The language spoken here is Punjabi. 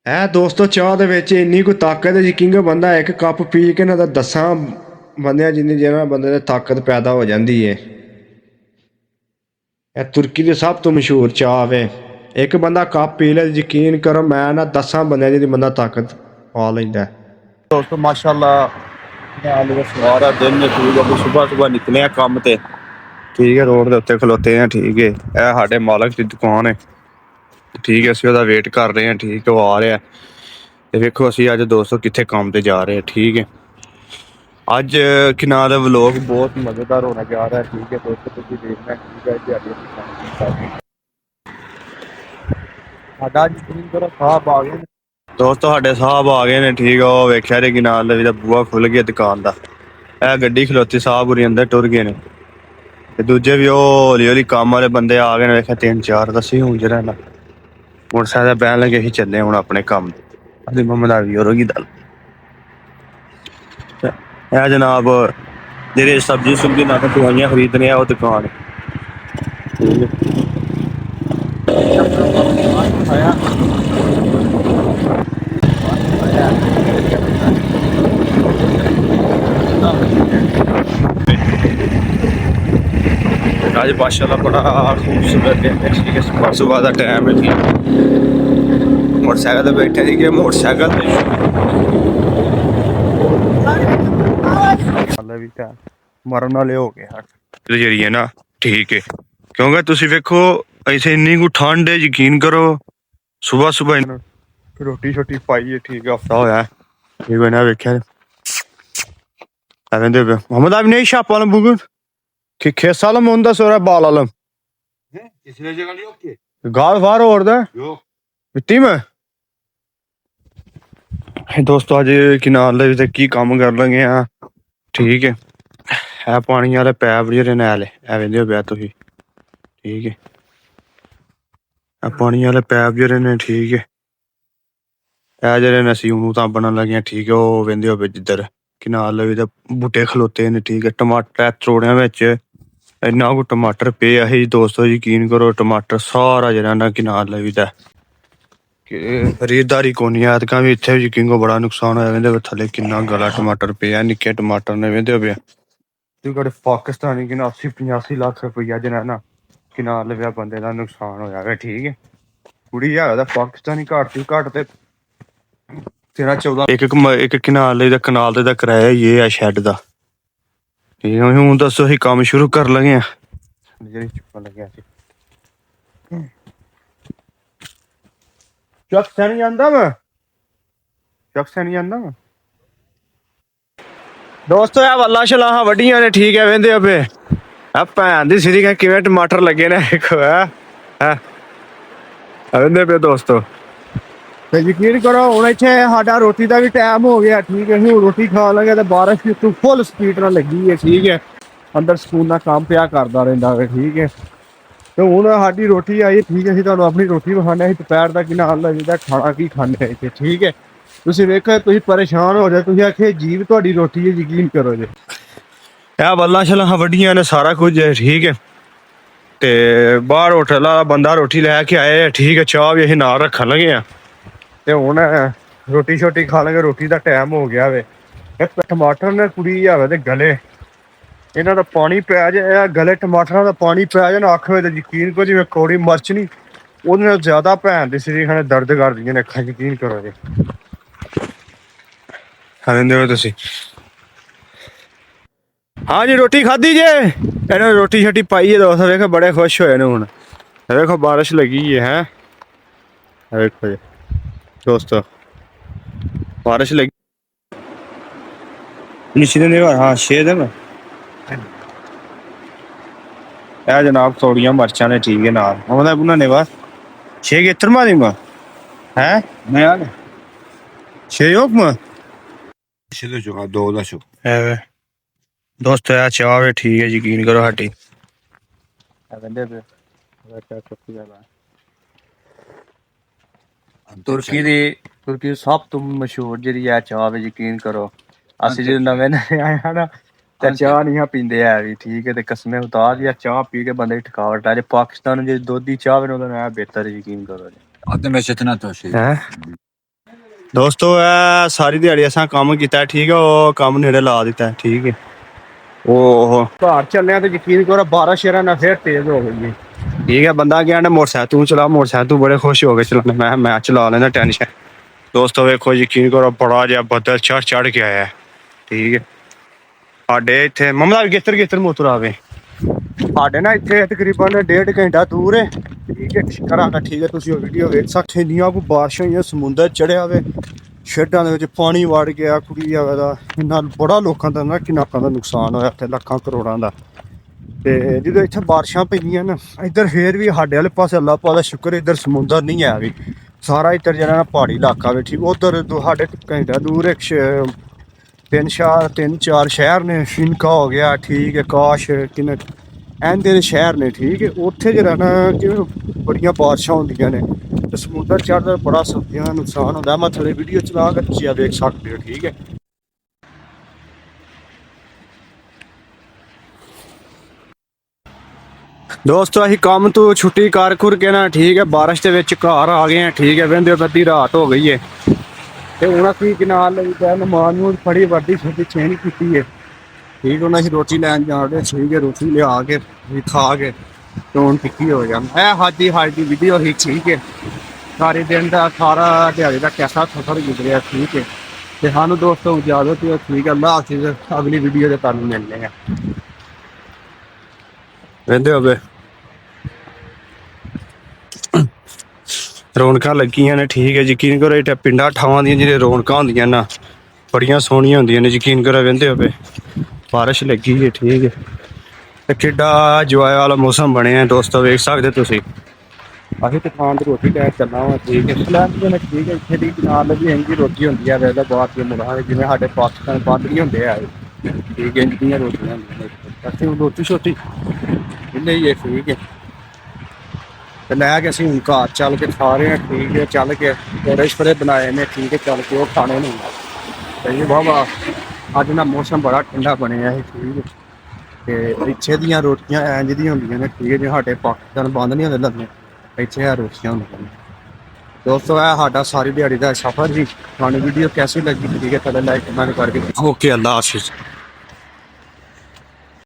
ਇਹ ਦੋਸਤੋ ਚਾਹ ਦੇ ਵਿੱਚ ਇੰਨੀ ਕੋਈ ਤਾਕਤ ਹੈ ਯਕੀਨ ਬੰਦਾ ਇੱਕ ਕੱਪ ਪੀ ਕੇ ਨਾ ਤਾਂ 10 ਬੰਦਿਆਂ ਜਿੰਨੀ ਜਿਹੜਾ ਬੰਦੇ ਦੇ ਤਾਕਤ ਪੈਦਾ ਹੋ ਜਾਂਦੀ ਹੈ। ਇਹ ਤੁਰਕੀ ਦੀ ਸਭ ਤੋਂ ਮਸ਼ਹੂਰ ਚਾਹ ਵੇ। ਇੱਕ ਬੰਦਾ ਕੱਪ ਪੀ ਲੈ ਯਕੀਨ ਕਰੋ ਮੈਂ ਨਾ 10 ਬੰਦਿਆਂ ਦੀ ਬੰਦਾ ਤਾਕਤ ਪਾ ਲੈਂਦਾ। दोस्तों माशाल्लाह सवार दिन ने ठीक है सुबह सुबह निकले हैं काम ते ठीक है रोड के उत्ते खलोते हैं ठीक है यह साडे मालक की दुकान है ठीक है असं ਉਹਦਾ वेट कर रहे हैं ठीक है वो आ रहा है ਤੇ ਵੇਖੋ ਅਸੀਂ ਅੱਜ ਦੋਸਤੋ ਕਿੱਥੇ ਕੰਮ ਤੇ ਜਾ ਰਹੇ ਹਾਂ ਠੀਕ ਹੈ ਅੱਜ ਕਿਨਾਰ ਦਾ ਵਲੌਗ ਬਹੁਤ ਮਜ਼ੇਦਾਰ ਹੋਣਾ ਜਾ ਰਿਹਾ ਠੀਕ ਹੈ ਦੋਸਤੋ ਤੁਸੀਂ ਦੇਖਣਾ ਠੀਕ ਹੈ ਦਿਹਾੜੀ ਸਾਡਾ ਅੱਜ ਤਿੰਨ ਤਰ੍ਹਾਂ ਸਾਹਬ ਆ ਗਏ ਦੋਸਤੋ ਸਾਡੇ ਸਾਹਬ ਆ ਗਏ ਨੇ ਠੀਕ ਆ ਉਹ ਵੇਖਿਆ ਰੇ ਕਿਨਾਰ ਦਾ ਵੀ ਬੂਹਾ ਖੁੱਲ ਗਿਆ ਦੁਕਾਨ ਦਾ ਇਹ ਗੱਡੀ ਖਲੋਤੀ ਸਾਹਬ ਉਰੀ ਅੰਦਰ ਟੁਰ ਗਏ ਨੇ ਤੇ ਦੂਜੇ ਵੀ ਉਹ ਹੌਲੀ ਹੌਲੀ ਕੰਮ ਵਾਲੇ ਬੰਦੇ ਆ ਗਏ ਨੇ ਵੇਖਿਆ 3-4 ਦੱਸੀ ਹੁਣ ਜਿਹੜਾ ਨਾ ਮੋਟਰਸਾਈਕਲ ਬਹਿਣ ਲੱਗੇ ਅਸੀਂ ਚੱਲੇ ਹੁਣ ਆਪਣੇ ਕੰਮ ਤੇ ਮੰਮਾ ਦਾ ਵੀ ਹੋਰਗੀ ਦਲ ਇਹ ਜਨਾਬ ਜਿਹੜੇ ਸਬਜ਼ੀ ਸੁਬਜ਼ੀ ਨਾਲ ਦਵਾਈਆਂ ਖਰੀਦਣੇ ਆ ਉਹ ਦੁਕਾਨ ਠੀਕ ਹੈ आज माशाल्लाह बड़ा खूबसूरत दिन है ठीक है सुबह सुबह का टाइम है ठीक मोटरसाइकिल पे बैठे थे मोटरसाइकिल मरन वाले हो गए जरिए ना ठीक है क्योंकि तुसी वेखो ऐसे इन्नी को ठंड है यकीन करो सुबह सुबह रोटी शोटी पाई है ठीक है हफ्ता होया ये कोई ना वेख्या मोहम्मद आप नहीं छापा बुगन कि खेस आलम होंदा सोरा बाल आलम इसने जगह नहीं होती गाल बाहर और दा यो मिट्टी में दोस्तों आज किनारे भी की काम कर लगे हैं ठीक है पानी वाले पैप जेह्ड़े नाले ऐ वेंदे हो तुसीं ठीक है पानी वाले पैप जेह्ड़े ने ठीक है जेह्ड़े ने असीं हून तां लगे हैं ठीक है वो वेंदे हो जिद्धर किनारे भी बूटे खलोते ने ठीक है टमाटर त्रोड़ियां बिच इन्ना को टमाटर पे अही दोस्तों यकीन करो टमाटर सारा जेह्ड़ा ना किनार लगी दा खरीददारी कोनी है ऐतकां भी इत्थे यकीन को बड़ा नुकसान होया वेंदे थल्ले किन्ना गला टमाटर पेआ निक्के टमाटर ने वेंदे पे ते पाकिस्तानी किन्ना 80-85 लाख रुपया जेह्ड़ा ना किनार लग्गेआ बंदे दा नुकसान होया वे ठीक है कुड़ी है पाकिस्तानी घट्ट तो घट्ट ते 13-14 एक कनाल दा किराया ये है शैड दा ठीक है हूँ दसो असीं कम्म शुरू कर लगे हैं चुप्पन लगे चक्स नहीं आंदा मैं चक्स नहीं आंदा मैं दोस्तों यह वल्ला शलाह वड्डियां ने ठीक है वेंदे पे भैन दी सिरी किवें टमाटर लगे ने देखो वेंदे पे दोस्तों तो यकीन करो हूँ इत्थे साडा रोटी का भी टाइम हो गया ठीक है हूँ रोटी खा लगे तो बारिश भी तू फुल स्पीड नाल लगी है ठीक है अंदर सकून नाल काम पिया करदा रहिंदा है ठीक है तो हूँ साडी रोटी आई ठीक है असीं तुहानूं अपनी रोटी विखाने दोपहर का कि नाल लगदा खाना की खाने इत्थे ठीक है तुसीं वेखो तुसीं परेशान हो जाए तुसीं आखे जीव तुहाडी रोटी है यकीन करो जी ਇਹ ਬੱਲਾਂ ਛਲਾਂ ਵੱਡੀਆਂ ਨੇ ਸਾਰਾ ਕੁਝ ਹੈ ਠੀਕ ਹੈ ਤੇ ਬਾਹਰ ਹੋਟਲ ਵਾਲਾ ਬੰਦਾ ਰੋਟੀ ਲੈ ਕੇ ਆਏ ਠੀਕ ਹੈ ਚਾਹ ਵੀ ਅਸੀਂ ਨਾਲ ਰੱਖਣ ਲੱਗੇ ਆ ਤੇ ਹੁਣ ਰੋਟੀ ਛੋਟੀ ਖਾ ਲਾਂਗੇ ਰੋਟੀ ਦਾ ਟਾਈਮ ਹੋ ਗਿਆ ਵੇ ਇਹ ਟਮਾਟਰ ਨੇ ਕੁੜੀ ਜਾਵੇ ਤੇ ਗਲੇ ਇਹਨਾਂ ਦਾ ਪਾਣੀ ਪੈ ਜਾਏ ਗਲੇ ਟਮਾਟਰਾਂ ਦਾ ਪਾਣੀ ਪੈ ਜਾਏ ਨਾ ਅੱਖ ਵਿੱਚ ਯਕੀਨ ਕਰੋ ਜਿਵੇਂ ਕੌੜੀ ਮਿਰਚ ਨਹੀਂ ਉਹਦੇ ਨਾਲ ਜ਼ਿਆਦਾ ਭੈਣ ਦੀ ਸਰੀਰ ਖਾਣੇ ਦਰਦ ਕਰਦੀਆਂ ਨੇ ਅੱਖਾਂ ਯਕੀਨ ਕਰੋ ਜੀ ਹਾਂ ਤੁਸੀਂ हाँ जी रोटी खाधी जे इन्होंने रोटी शोटी पाई है दोस्त देखो बड़े खुश होए ने हुण देखो बारिश लगी है देखो जी दोस्तों बारिश लगी नीचे ने हाँ 6 दिन यह जनाब थोड़ियां मर्चां ने ठीक है नाल ओहदा बनाने बाद 6 गेतर मारी मां है मैं यार 6 हुक्म इसलिए जो 2 दा शो है दोस्तों यार चाह वे ठीक है यकीन करो साडी तुर्की दी सब तो मशहूर जी है चाह वे यकीन करो असं जो नवे नवे आए ना ते चाह नहीं पींदे है भी ठीक है ते कसमें उतार दिया चाह पी के बंदे की थकावट आ पाकिस्तान जो दुध दी चाह वे बेहतर है यकीन करो आते में इतना तो है ਦੋਸਤੋ ਇਹ ਸਾਰੀ ਦਿਹਾੜੀ ਅਸਾਂ ਕੰਮ ਕੀਤਾ ਠੀਕ ਹੈ ਉਹ ਕੰਮ ਨੇੜੇ ਲਾ ਦਿੱਤਾ ਠੀਕ ਹੈ ਉਹ ਘਰ ਚੱਲਿਆ ਤੇ ਯਕੀਨ ਕਰੋ 12 ਸ਼ੇਰਾਂ ਨਾਲ ਫੇਰ ਤੇਜ਼ ਹੋ ਗਈ ਠੀਕ ਹੈ ਬੰਦਾ ਗਿਆ ਨਾ ਮੋਟਰਸਾਈਕਲ ਤੂੰ ਚਲਾ ਮੋਟਰਸਾਈਕਲ ਤੂੰ ਬੜੇ ਖੁਸ਼ ਹੋ ਕੇ ਚਲਾਉਣਾ ਮੈਂ ਚਲਾ ਲੈਂਦਾ ਟੈਨਸ਼ਨ ਦੋਸਤੋ ਵੇਖੋ ਯਕੀਨ ਕਰੋ ਬੜਾ ਜਿਹਾ ਬੱਦਲ ਚੜ ਕੇ ਆਇਆ ਠੀਕ ਹੈ ਸਾਡੇ ਇੱਥੇ ਮਮਲਾ ਵੀ ਗਿੱਤਰ ਮੋਤਰ ਆਵੇ ਸਾਡੇ ਨਾ ਇੱਥੇ ਤਕਰੀਬਨ 1.5 ਘੰਟਾ ਦੂਰ ਹੈ ਠੀਕ ਹੈ ਘਰਾਂ ਦਾ ਠੀਕ ਹੈ ਤੁਸੀਂ ਉਹ ਵੀਡੀਓ ਵੇਖ ਸਕਦੇ ਇੰਨੀਆਂ ਕੋ ਬਾਰਿਸ਼ਾਂ ਹੋਈਆਂ ਸਮੁੰਦਰ ਚੜਿਆ ਵੇ ਸ਼ੈਡਾਂ ਦੇ ਵਿੱਚ ਪਾਣੀ ਵੜ ਗਿਆ ਕੁੜੀ ਆਵੇ ਦਾ ਇੰਨਾ ਬੜਾ ਲੋਕਾਂ ਦਾ ਨਾ ਕਿੰਨਾ ਦਾ ਨੁਕਸਾਨ ਹੋਇਆ ਇੱਥੇ ਲੱਖਾਂ ਕਰੋੜਾਂ ਦਾ ਤੇ ਜਦੋਂ ਇੱਥੇ ਬਾਰਿਸ਼ਾਂ ਪਈਆਂ ਨਾ ਇੱਧਰ ਫੇਰ ਵੀ ਸਾਡੇ ਵਾਲੇ ਪਾਸੇ ਅੱਲਾਹ ਪਾਕ ਦਾ ਸ਼ੁਕਰ ਇੱਧਰ ਸਮੁੰਦਰ ਨਹੀਂ ਹੈ ਵੀ ਸਾਰਾ ਇੱਧਰ ਜਿਹੜਾ ਨਾ ਪਹਾੜੀ ਇਲਾਕਾ ਵੇ ਠੀਕ ਉੱਧਰ ਸਾਡੇ ਘੰਟਾ ਦੂਰ ਇੱਕ ਤਿੰਨ ਚਾਰ ਸ਼ਹਿਰ ਨੇ ਸ਼ਿਨਕਾ ਹੋ ਗਿਆ ਠੀਕ ਹੈ ਕਾਸ਼ ਕਿੰਨੇ ਐਂਦੇ ਦੇ ਸ਼ਹਿਰ ਨੇ ਠੀਕ ਹੈ ਉੱਥੇ ਜਿਹੜਾ ਨਾ ਕਿ ਬੜੀਆਂ ਬਾਰਿਸ਼ਾਂ ਹੁੰਦੀਆਂ ਨੇ ਤੇ ਸਮੁੰਦਰ ਚੜ੍ਹਦਾ ਬੜਾ ਸਬਜ਼ੀਆਂ ਦਾ ਨੁਕਸਾਨ ਹੁੰਦਾ ਮੈਂ ਥੋੜੀ ਵੀਡੀਓ ਚਲਾ ਕੇ ਤੁਸੀਂ ਆ ਵੇਖ ਸਕਦੇ ਹੋ ਠੀਕ ਹੈ ਦੋਸਤੋ ਅਸੀਂ ਕੰਮ ਤੋਂ ਛੁੱਟੀ ਕਰ ਕੇ ਨਾ ਠੀਕ ਹੈ ਬਾਰਿਸ਼ ਦੇ ਵਿੱਚ ਘਰ ਆ ਗਏ ਆ ਠੀਕ ਹੈ ਵਹਿੰਦੇ ਅੱਧੀ ਰਾਤ ਹੋ ਗਈ ਹੈ ਤੇ ਹੁਣ ਅਸੀਂ ਕਿਨਾਲ ਲਈ ਤਾਂ ਨਮਾਜ਼ ਨੂੰ ਫੜੀ ਵੱਡੀ ਛੋਟੀ ਚੇਂਜ ਕੀਤੀ ਹੈ ਠੀਕ ਉਹਨਾਂ ਅਸੀਂ ਰੋਟੀ ਲੈਣ ਜਾਣਦੇ ਠੀਕ ਹੈ ਰੋਟੀ ਲਿਆ ਕੇ ਖਾ ਕੇ ਟੋਨ ਟਿੱਕੀ ਹੋ ਜਾਂਦਾ ਇਹ ਹਾਜੀ ਵੀਡੀਓ ਹੀ ਠੀਕ ਹੈ ਸਾਰੇ ਦਿਨ ਦਾ ਸਾਰਾ ਦਿਹਾੜੀ ਦਾ ਕੈਸਾ ਸਫ਼ਰ ਗੁਜ਼ਰਿਆ ਠੀਕ ਹੈ ਤੇ ਸਾਨੂੰ ਦੋਸਤੋ ਇਜਾਜ਼ਤ ਹੈ ਠੀਕ ਹੈ ਅੱਲਾਹ ਹਾਫਿਜ਼ ਅਗਲੀ ਵੀਡੀਓ ਦੇ ਤੁਹਾਨੂੰ ਮਿਲਦੇ ਆ ਵਹਿੰਦੇ ਹੋਵੇ ਰੌਣਕਾਂ ਲੱਗੀਆਂ ਨੇ ਠੀਕ ਹੈ ਯਕੀਨ ਕਰੋ ਇਹ ਪਿੰਡਾਂ ਠਾਵਾਂ ਦੀਆਂ ਜਿਹੜੇ ਰੌਣਕਾਂ ਹੁੰਦੀਆਂ ਨਾ ਬੜੀਆਂ ਸੋਹਣੀਆਂ ਹੁੰਦੀਆਂ ਨੇ ਯਕੀਨ ਕਰੋ ਵਹਿੰਦੇ ਹੋਵੇ ਬਾਰਿਸ਼ ਲੱਗੀ ਹੈ ਠੀਕ ਹੈ ਤੇ ਕਿੱਡਾ ਇੰਜੋਏ ਵਾਲਾ ਮੌਸਮ ਬਣਿਆ ਦੋਸਤੋ ਵੇਖ ਸਕਦੇ ਤੁਸੀਂ ਅਸੀਂ ਦੁਕਾਨ ਤੇ ਰੋਟੀ ਲੈ ਚੱਲਣਾ ਵਾ ਠੀਕ ਹੈ ਸਲੈਂਡ ਦੇ ਵਿੱਚ ਠੀਕ ਹੈ ਇੱਥੇ ਦੀ ਨਾਲ ਵੀ ਇੰਜੀ ਰੋਟੀ ਹੁੰਦੀ ਹੈ ਵੈਸੇ ਬਾਹਰ ਦੇ ਮੁਲਕਾਂ ਜਿਵੇਂ ਸਾਡੇ ਪਾਕਿਸਤਾਨ ਬੰਦ ਨਹੀਂ ਹੁੰਦੇ ਆ ਠੀਕ ਹੈ ਇੰਜੀਆਂ ਰੋਟੀਆਂ ਹੁੰਦੀਆਂ ਅਸੀਂ ਰੋਟੀ ਛੋਟੀ ਇੰਨੇ ਹੀ ਠੀਕ ਹੈ ਤੇ ਲੈ ਕੇ ਅਸੀਂ ਹੁਣ ਘਰ ਚੱਲ ਕੇ ਖਾ ਰਹੇ ਹਾਂ ਠੀਕ ਹੈ ਚੱਲ ਕੇ ਫਰੇ ਬਣਾਏ ਨੇ ਠੀਕ ਹੈ ਚੱਲ ਕੇ ਉਹ ਖਾਣੇ ਨੂੰ ਤੇ ਬਾਬਾ ਅੱਜ ਨਾ ਮੌਸਮ ਬੜਾ ਠੰਡਾ ਬਣਿਆ ਹੈ ਠੀਕ ਹੈ ਤੇ ਇੱਥੇ ਦੀਆਂ ਰੋਟੀਆਂ ਇੰਝ ਦੀਆਂ ਹੁੰਦੀਆਂ ਨੇ ਠੀਕ ਹੈ ਜੇ ਸਾਡੇ ਪਾਕਿਸਤਾਨ ਬੰਦ ਨਹੀਂ ਹੁੰਦੇ ਲੱਗਦੇ ਇੱਥੇ ਆ ਰੋਟੀਆਂ ਹੁੰਦੀਆਂ ਨੇ ਦੋਸਤੋ ਇਹ ਸਾਡਾ ਸਾਰੀ ਦਿਹਾੜੀ ਦਾ ਸਫ਼ਰ ਜੀ ਤੁਹਾਨੂੰ ਵੀਡੀਓ ਕੈਸੀ ਲੱਗੀ ਠੀਕ ਹੈ ਥੱਲੇ ਲਾਈਕ ਕਮੈਂਟ ਕਰਕੇ ਓਕੇ ਅੱਲਾ ਹਾਫਿਜ਼